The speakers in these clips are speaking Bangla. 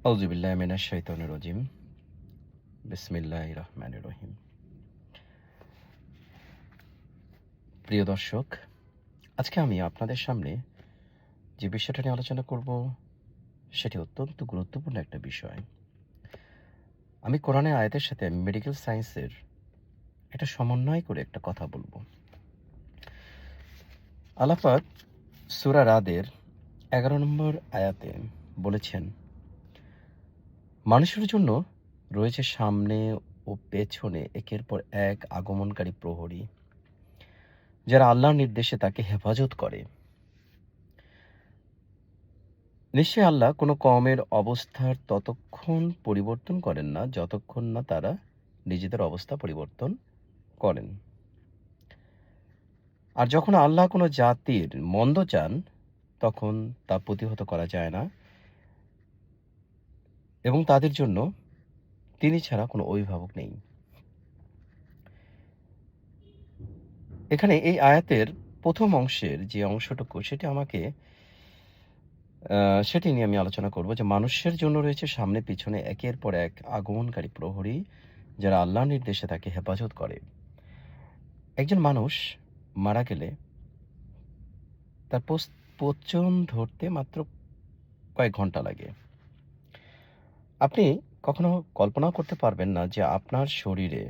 আউযুবিল্লাহি মিনাশ শাইতানির রাজিম। বিসমিল্লাহির রহমানির রহিম। প্রিয় দর্শক, আজকে আমি আপনাদের সামনে যে বিষয়টা নিয়ে আলোচনা করব সেটি অত্যন্ত গুরুত্বপূর্ণ একটা বিষয়। আমি কোরআনের আয়াতের সাথে মেডিকেল সায়েন্সের একটা সমন্বয় করে একটা কথা বলবো। আল্লাহ পাক সূরা রাদের 11 নম্বর আয়াতে বলেছেন, মানুষের জন্য রয়েছে সামনে ও পেছনে একের পর এক আগমনকারী প্রহরী, যারা আল্লাহর নির্দেশে তাকে হেফাজত করে। নিশ্চয়ই আল্লাহ কোনো কওমের অবস্থার ততক্ষণ পরিবর্তন করেন না যতক্ষণ না তারা নিজেদের অবস্থা পরিবর্তন করেন। আর যখন আল্লাহ কোনো জাতির মন্দ চান তখন তা প্রতিহত করা যায় না, এবং তাদের জন্য তিনি ছাড়া কোনো অভিভাবক নেই। এখানে এই আয়াতের প্রথম অংশের যে অংশটুকু সেটি নিয়ে আমি আলোচনা করব, যে মানুষের জন্য রয়েছে সামনে পিছনে একের পর এক আগমনকারী প্রহরী, যারা আল্লাহর নির্দেশে তাকে হেফাজত করে। একজন মানুষ মারা গেলে তার পচন ধরতে মাত্র কয়েক ঘন্টা লাগে। আপনি কখনো কল্পনাও করতে পারবেন না যে আপনার শরীরে,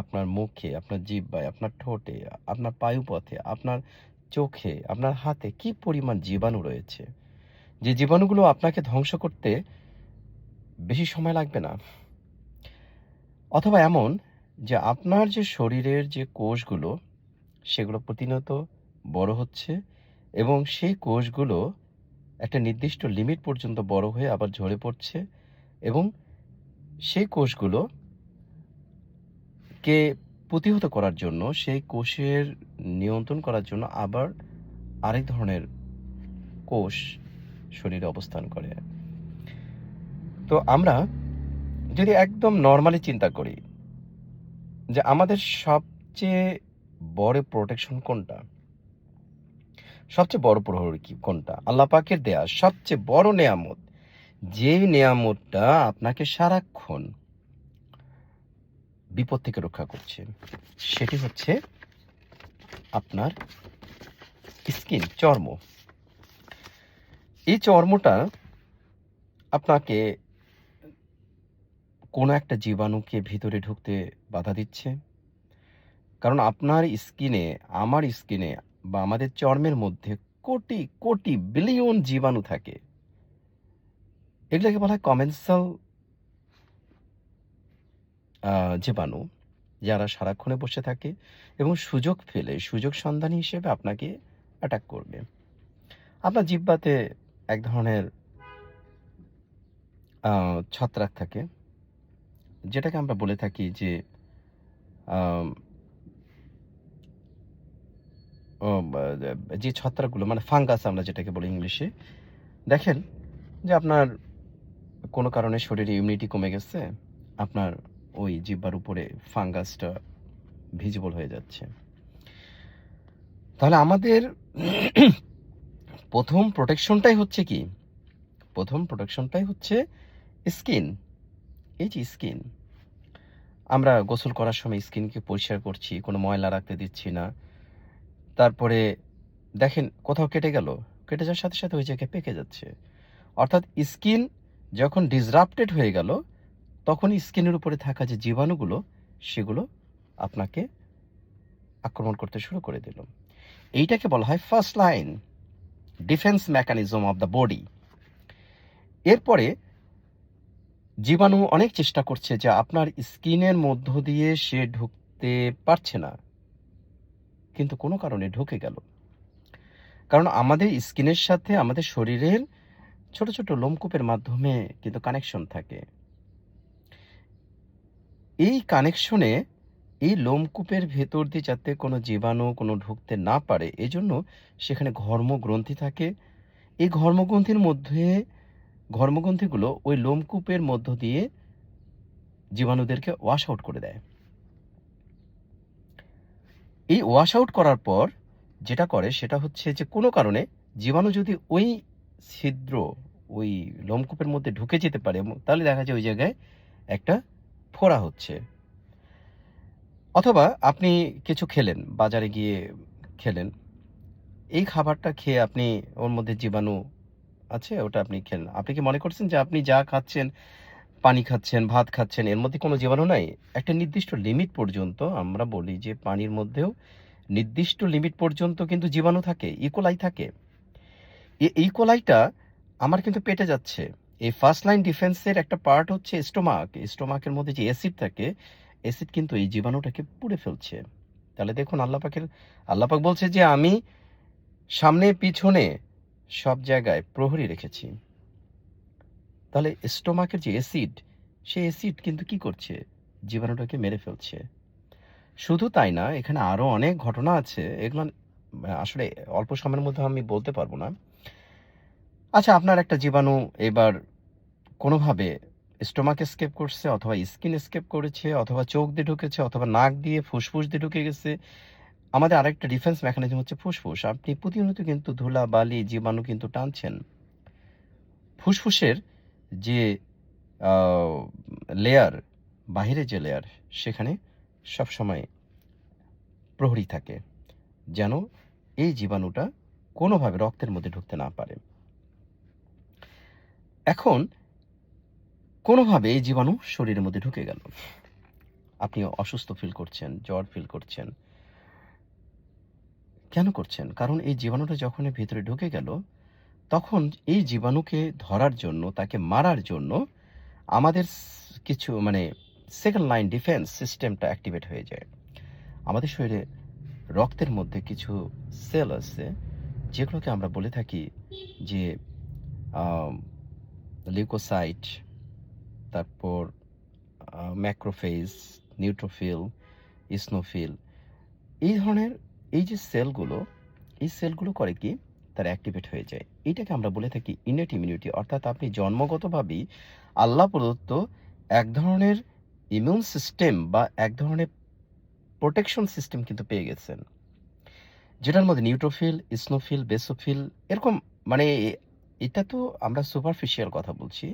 আপনার মুখে, আপনার জিহ্বায়, আপনার ঠোঁটে, আপনার পায়ুপথে, আপনার চোখে, আপনার হাতে কি পরিমাণ জীবাণু রয়েছে, যে জীবাণুগুলো আপনাকে ধ্বংস করতে বেশি সময় লাগবে না। অথবা এমন যে আপনার যে শরীরের যে কোষগুলো, সেগুলো প্রতিনিয়ত বড় হচ্ছে, এবং সেই কোষগুলো একটা নির্দিষ্ট লিমিট পর্যন্ত বড় হয়ে আবার ঝরে পড়ছে, এবং সেই কোষগুলোকে প্রতিহত করার জন্য, সেই কোষের নিয়ন্ত্রণ করার জন্য আবার আরেক ধরনের কোষ শরীরে অবস্থান করে। তো আমরা যদি একদম নর্মালি চিন্তা করি যে আমাদের সবচেয়ে বড় প্রোটেকশন কোনটা, সবচেয়ে বড় প্রহরী কোনটা, আল্লাহ পাকের দেয়া সবচেয়ে বড় নেয়ামত, যে নেয়ামতটা আপনাকে সারাক্ষণ বিপদ থেকে রক্ষা করছে, সেটি হচ্ছে আপনার স্কিন, চর্ম। এই চর্মটা আপনাকে কোনো একটা জীবাণুকে ভিতরে ঢুকতে বাধা দিচ্ছে, কারণ আপনার স্কিনে, আমার স্কিনে বা আমাদের চর্মের মধ্যে কোটি কোটি বিলিয়ন জীবাণু থাকে। এগুলোকে বলা হয় কমেন্সাল জীবাণু, যারা সারাক্ষণে বসে থাকে এবং সুযোগ পেলে, সুযোগ সন্ধানী হিসেবে আপনাকে অ্যাটাক করবে। আপনার জিহ্বাতে এক ধরনের ছত্রাক থাকে, যেটাকে আমরা বলে থাকি যে আম ও বা যে ছত্রাকগুলো, মানে ফাঙ্গাস আমরা যেটাকে বলি ইংলিশে। দেখেন যে আপনার কোনো কারণে শরীরে ইমিউনিটি কমে গেছে, আপনার ওই জিহ্বার উপরে ফাঙ্গাসটা ভিজিবল হয়ে যাচ্ছে। তাহলে আমাদের প্রথম প্রোটেকশনটাই হচ্ছে কি? প্রথম প্রোটেকশনটাই হচ্ছে স্কিন। এই যে স্কিন, আমরা গোসল করার সময় স্কিনকে পরিষ্কার করছি, কোনো ময়লা রাখতে দিচ্ছি না। তারপরে দেখেন কোথাও কেটে গেল, কেটে যাওয়ার সাথে সাথে ওই জায়গায় পেকে যাচ্ছে। অর্থাৎ স্কিন যখন ডিসরাপ্টেড হয়ে গেল, তখন স্কিনের উপরে থাকা যে জীবাণুগুলো, সেগুলো আপনাকে আক্রমণ করতে শুরু করে দিল। এইটাকে বলা হয় first line defence mechanism of the body. এরপরে জীবাণু অনেক চেষ্টা করছে যে আপনার স্কিনের মধ্য দিয়ে সে ঢুকতে পারছে না, কিন্তু কোনো কারণে ঢুকে গেল। কারণ আমাদের স্কিনের সাথে আমাদের শরীরের ছোট ছোট লোমকূপের মাধ্যমে কিন্তু কানেকশন থাকে। এই কানেকশনে, এই লোমকূপের ভেতর দিয়ে যাতে কোনো জীবাণু কোনো ঢুকতে না পারে, এজন্য সেখানে ঘর্মগ্রন্থি থাকে। এই ঘর্মগ্রন্থিগুলো ওই লোমকূপের মধ্য দিয়ে জীবাণুদেরকে ওয়াশ আউট করে দেয়। এই ওয়াশ আউট করার পর যেটা করে সেটা হচ্ছে যে কোনো কারণে জীবাণু যদি ওই ছিদ্র, ওই লোমকূপের মধ্যে ঢুকে যেতে পারে, তাহলে দেখা যায় ওই জায়গায় একটা ফোড়া হচ্ছে। অথবা আপনি কিছু খেলেন, বাজারে গিয়ে খেলেন, এই খাবারটা খেয়ে আপনি ওর মধ্যে জীবাণু আছে, ওটা আপনি খেলেন। আপনি কি মনে করছেন যে আপনি যা খাচ্ছেন, পানি খাচ্ছেন, ভাত খাচ্ছেন, এর মধ্যে কোনো জীবাণু নাই? একটা নির্দিষ্ট লিমিট পর্যন্ত আমরা বলি যে পানির মধ্যেও নির্দিষ্ট লিমিট পর্যন্ত কিন্তু জীবাণু থাকে, ইকোলাই থাকে। ইকোলাইটা আমার কিন্তু পেটে যাচ্ছে। এই ফার্স্ট লাইন ডিফেন্সের একটা পার্ট হচ্ছে স্টোমাক। স্টোমাকের মধ্যে যে অ্যাসিড থাকে, অ্যাসিড কিন্তু এই জীবাণুটাকে পুড়ে ফেলছে। তাহলে দেখুন আল্লাহ পাক বলছে যে আমি সামনে পিছনে সব জায়গায় প্রহরী রেখেছি। তাহলে স্টোমাকের যে অ্যাসিড, সেই অ্যাসিড কিন্তু কি করছে? জীবাণুটাকে মেরে ফেলছে। শুধু তাই না, এখানে আরও অনেক ঘটনা আছে, এগুলো আসলে অল্প সময়ের মধ্যে আমি বলতে পারবো না। আচ্ছা, আপনার একটা জীবাণু এবার কোনোভাবে স্টোমাক এস্কেপ করছে, অথবা স্কিন এস্কেপ করেছে, অথবা চোখ দিয়ে ঢুকেছে, অথবা নাক দিয়ে ফুসফুস দিয়ে ঢুকে গেছে। আমাদের আরেকটা ডিফেন্স মেকানিজম হচ্ছে ফুসফুস। আপনি প্রতিনিয়ত কিন্তু ধুলা বালি জীবাণু কিন্তু টানছেন। ফুসফুসের যে লেয়ার, বাহিরে যে লেয়ার, সেখানে সবসময় প্রহরী থাকে, যেন এই জীবাণুটা কোনোভাবে রক্তের মধ্যে ঢুকতে না পারে। এখন কোনোভাবে এই জীবাণু শরীরের মধ্যে ঢুকে গেল, আপনি অসুস্থ ফিল করছেন, জ্বর ফিল করছেন। কেন করছেন? কারণ এই জীবাণুটা যখন এর ভেতরে ঢুকে গেল, তখন এই জীবাণুকে ধরার জন্য, তাকে মারার জন্য আমাদের কিছু সেকেন্ড লাইন ডিফেন্স সিস্টেমটা অ্যাক্টিভেট হয়ে যায়। আমাদের শরীরে রক্তের মধ্যে কিছু সেল আছে, যেগুলোকে আমরা বলে থাকি যে লিউকোসাইট, তারপর ম্যাক্রোফেজ, নিউট্রোফিল, ইসনোফিল। এই ধরনের এই যে সেলগুলো, এই সেলগুলো করে কি, তারা অ্যাক্টিভেট হয়ে যায়। এটাকে আমরা বলে থাকি ইনেট ইমিউনিটি, অর্থাৎ আপনি জন্মগতভাবেই আল্লাহ প্রদত্ত এক ধরনের ইমিউন সিস্টেম বা এক ধরনের প্রোটেকশন সিস্টেম কিন্তু পেয়ে গেছেন, যেটার মধ্যে নিউট্রোফিল, ইসনোফিল, বেসোফিল, এরকম এটা তো আমরা সুপারফিশিয়াল কথা বলছি।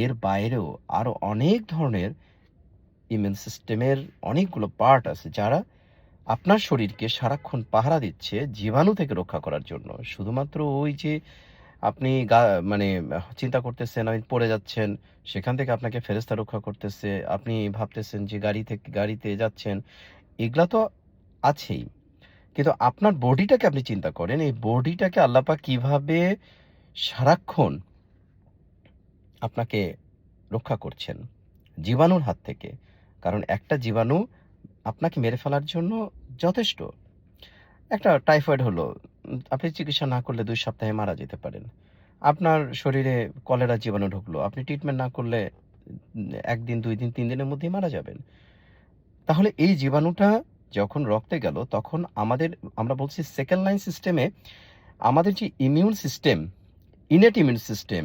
এর বাইরেও আরও অনেক ধরনের ইমিউন সিস্টেমের অনেকগুলো পার্ট আছে, যারা আপনার শরীরকে সারাক্ষণ পাহারা দিচ্ছে জীবাণু থেকে রক্ষা করার জন্য। শুধুমাত্র ওই যে আপনি চিন্তা করতেছেন আপনি পড়ে যাচ্ছেন, সেখান থেকে আপনাকে ফেরেশতা রক্ষা করতেছে। আপনি ভাবতেছেন যে গাড়িতে যাচ্ছেন, এগুলা তো আছেই। কিন্তু আপনার বডিটাকে আপনি চিন্তা করেন, এই বডিটাকে আল্লাহ পাক কিভাবে সারাক্ষণ আপনাকে রক্ষা করছেন জীবাণুর হাত থেকে। কারণ একটা জীবাণু আপনাকে মেরে ফেলার জন্য যথেষ্ট। একটা টাইফয়েড হলো, আপনি চিকিৎসা না করলে ২ সপ্তাহে মারা যেতে পারেন। আপনার শরীরে কলেরা জীবাণু ঢুকলো, আপনি ট্রিটমেন্ট না করলে ১ দিন, ২ দিন, ৩ দিনের মধ্যেই মারা যাবেন। তাহলে এই জীবাণুটা যখন রক্তে গেল, তখন আমরা বলছি সেকেন্ড লাইন সিস্টেমে আমাদের যে immune system, innate immune system,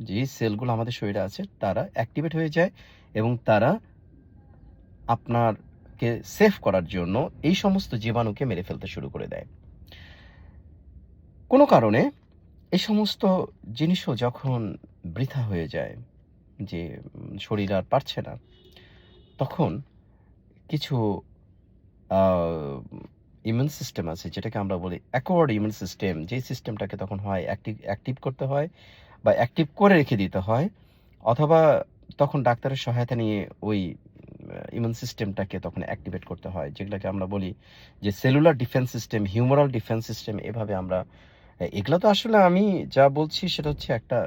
যে সেলগুলো আমাদের শরীরে আছে, তারা অ্যাক্টিভেট হয়ে যায় এবং তারা আপনারকে সেভ করার জন্য এই সমস্ত জীবাণুকে মেরে ফেলতে শুরু করে দেয়। কোনো কারণে এই সমস্ত জিনিসও যখন বৃথা হয়ে যায়, যে শরীর আর পারছে না, তখন কিছু ইমিউন সিস্টেম আছে, যেটাকে আমরা বলি অ্যাকোয়ার্ড ইমিউন সিস্টেম, যেই সিস্টেমটাকে তখন হয় অ্যাক্টিভ করতে হয় বা অ্যাক্টিভ করে রেখে দিতে হয়, অথবা তখন ডাক্তারের সহায়তা নিয়ে ওই ইমিউন সিস্টেমটাকে তখন অ্যাক্টিভেট করতে হয়, যেগুলোকে আমরা বলি যে cellular defence system, humeral defence system. এভাবে আমরা এগুলো তো আসলে আমি যা বলছি সেটা হচ্ছে একটা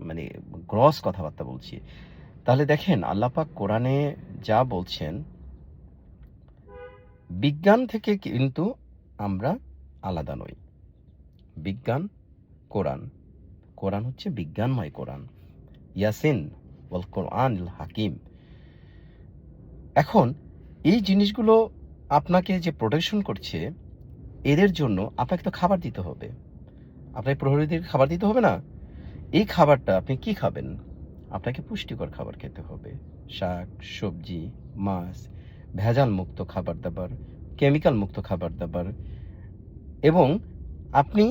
মানে গ্রস কথাবার্তা বলছি। তাহলে দেখেন আল্লাহ পাক কোরআনে যা বলছেন, বিজ্ঞান থেকে কিন্তু আমরা আলাদা নই। বিজ্ঞান, কোরআন, কোরআন হচ্ছে বিজ্ঞানময় কোরআন, ইয়াসিন ওয়াল কোরআনিল হাকিম। এখন এই জিনিসগুলো আপনাকে যে প্রোটেকশন করছে, এদের জন্য আপনাকে তো খাবার দিতে হবে। আপনাকে প্রহরীদের খাবার দিতে হবে না? এই খাবারটা আপনি কি খাবেন? আপনাকে পুষ্টিকর খাবার খেতে হবে। শাক, সবজি, মাছ, ভেজাল মুক্ত খাবার-দাবার, কেমিক্যাল মুক্ত খাবার-দাবার, এবং আপনি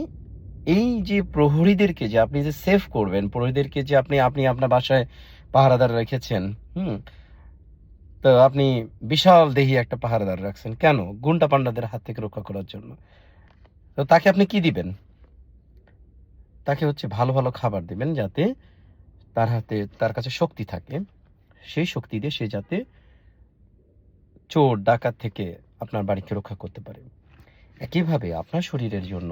এই যে প্রহরীদেরকে যে আপনি যে সেভ করবেন, প্রহরীদেরকে যে আপনি আপনি আপনার বাসায় পাহারাদার রেখেছেন, হুম? তো আপনি বিশাল দেহি একটা পাহারাদার রাখছেন। কেন? গুন্ডা পান্ডাদের হাত থেকে রক্ষা করার জন্য। তো তাকে আপনি কি দিবেন? তাকে হচ্ছে ভালো, ভালো খাবার দিবেন যাতে তার কাছে শক্তি থাকে। সেই শক্তি দিয়ে সে যাতে চোর ডাকাত থেকে আপনার বাড়িকে রক্ষা করতে পারে। একইভাবে আপনার শরীরের জন্য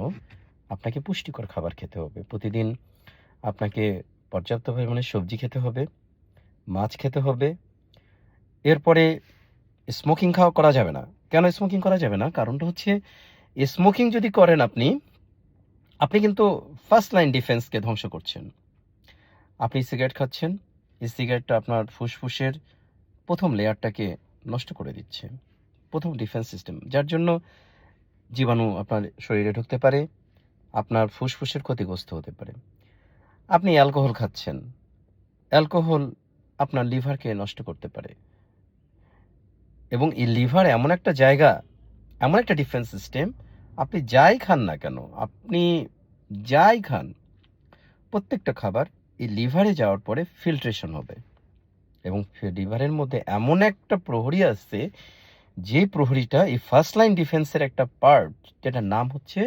আপনাকে পুষ্টিকর খাবার খেতে হবে। প্রতিদিন আপনাকে পর্যাপ্ত পরিমাণে সবজি খেতে হবে, মাছ খেতে হবে। এরপরে স্মোকিং করা যাবে না। কেন স্মোকিং করা যাবে না? কারণটা হচ্ছে স্মোকিং যদি করেন আপনি, আপনি কিন্তু ফার্স্ট লাইন ডিফেন্সকে ধ্বংস করছেন। আপনি সিগারেট খাচ্ছেন, এই সিগারেটটা আপনার ফুসফুসের ১ম লেয়ারটাকে নষ্ট করে দিচ্ছে। ১ম ডিফেন্স সিস্টেম। যার জন্য জীবাণু আপনার শরীরে ঢুকতে পারে, আপনার ফুসফুসের ক্ষতিগ্রস্ত হতে পারে। আপনি অ্যালকোহল খাচ্ছেন। অ্যালকোহল আপনার লিভারকে নষ্ট করতে পারে এবং এই লিভার এমন একটা জায়গা, এমন একটা ডিফেন্স সিস্টেম, আপনি যাই খান না কেন, আপনি যাই খান, প্রত্যেকটা খাবার এই লিভারে যাওয়ার পরে ফিল্ট্রেশন হবে এবং লিভারের মধ্যে এমন একটা প্রহরী আছে, যে প্রহরীটা এই ফার্স্ট লাইন ডিফেন্সের একটা পার্ট, যেটার নাম হচ্ছে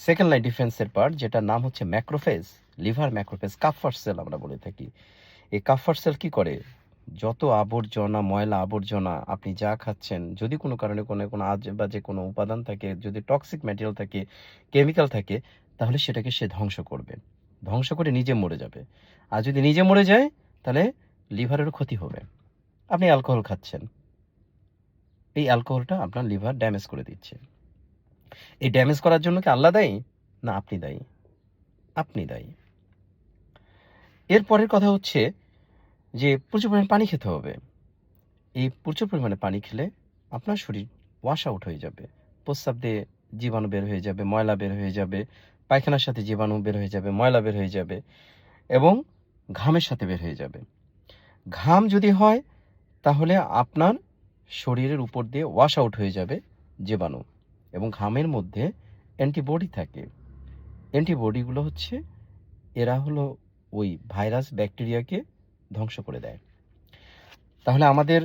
সেকেন্ড লাইন ডিফেন্সের পার্ট, যেটার নাম হচ্ছে ম্যাক্রোফেজ, লিভার ম্যাক্রোফেজ, কাফার সেল আমরা বলে থাকি। এই কাফার সেল কি করে? যত আবর্জনা, ময়লা আবর্জনা আপনি যা খাচ্ছেন, যদি কোনো কারণে কোনো আজেবাজে কোনো উপাদান থাকে, যদি টক্সিক ম্যাটেরিয়াল থাকে, কেমিক্যাল থাকে, তাহলে সেটাকে সে ধ্বংস করবে। ধ্বংস করে নিজে মরে যাবে। আর যদি নিজে মরে যায়, তাহলে লিভারেরও ক্ষতি হবে। আপনি অ্যালকোহল খাচ্ছেন। এই অ্যালকোহলটা আপনার লিভার ড্যামেজ করে দিচ্ছে। এই ড্যামেজ করার জন্য কি আল্লাহ দায়ী? না, আপনি দায়ী। আপনি দায়ী। এর পরের কথা হচ্ছে যে প্রচুর পরিমাণে পানি খেতে হবে। এই প্রচুর পরিমাণে পানি খেলে আপনার শরীর ওয়াশ আউট হয়ে যাবে। প্রস্রাব দিয়ে জীবাণু বের হয়ে যাবে, ময়লা বের হয়ে যাবে, পায়খানার সাথে জীবাণু বের হয়ে যাবে, ময়লা বের হয়ে যাবে এবং ঘামের সাথে বের হয়ে যাবে। ঘাম যদি হয় তাহলে আপনার শরীরের উপর দিয়ে ওয়াশ আউট হয়ে যাবে জীবাণু এবং ঘামের মধ্যে অ্যান্টিবডি থাকে। অ্যান্টিবডিগুলো হচ্ছে, এরা হলো ওই ভাইরাস, ব্যাকটেরিয়াকে ধ্বংস করে দেয়। তাহলে আমাদের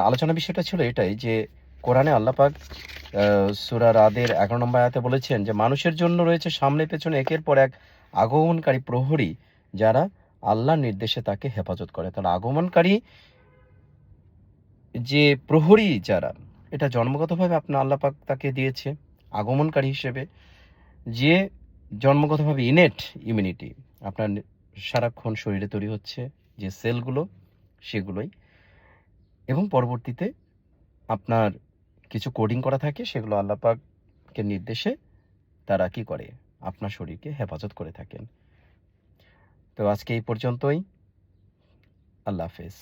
আলোচনার বিষয়টা ছিল এটাই যে কোরআনে আল্লাহ পাক সূরা রাদের ১১ নম্বর আয়াতে বলেছেন যে মানুষের জন্য রয়েছে সামনে পেছনে একের পর এক আগমনকারী প্রহরী, যারা আল্লাহর নির্দেশে তাকে হেফাজত করে। তাহলে আগমনকারী যে প্রহরী যারা, এটা জন্মগতভাবে আপনার আল্লাহ পাক তাকে দিয়েছে আগমনকারী হিসেবে, যে জন্মগতভাবে ইনেট ইমিউনিটি আপনার সারাক্ষণ শরীরে তৈরি হচ্ছে, যে সেলগুলো, সেগুলোই, এবং পরবর্তীতে আপনার কিছু কোডিং করা থাকে, সেগুলো আল্লাহ পাকের নির্দেশে তারা কি করে? আপনার শরীরকে হেফাজত করে থাকেন। তো আজকে এই পর্যন্তই। আল্লাহ হাফেজ।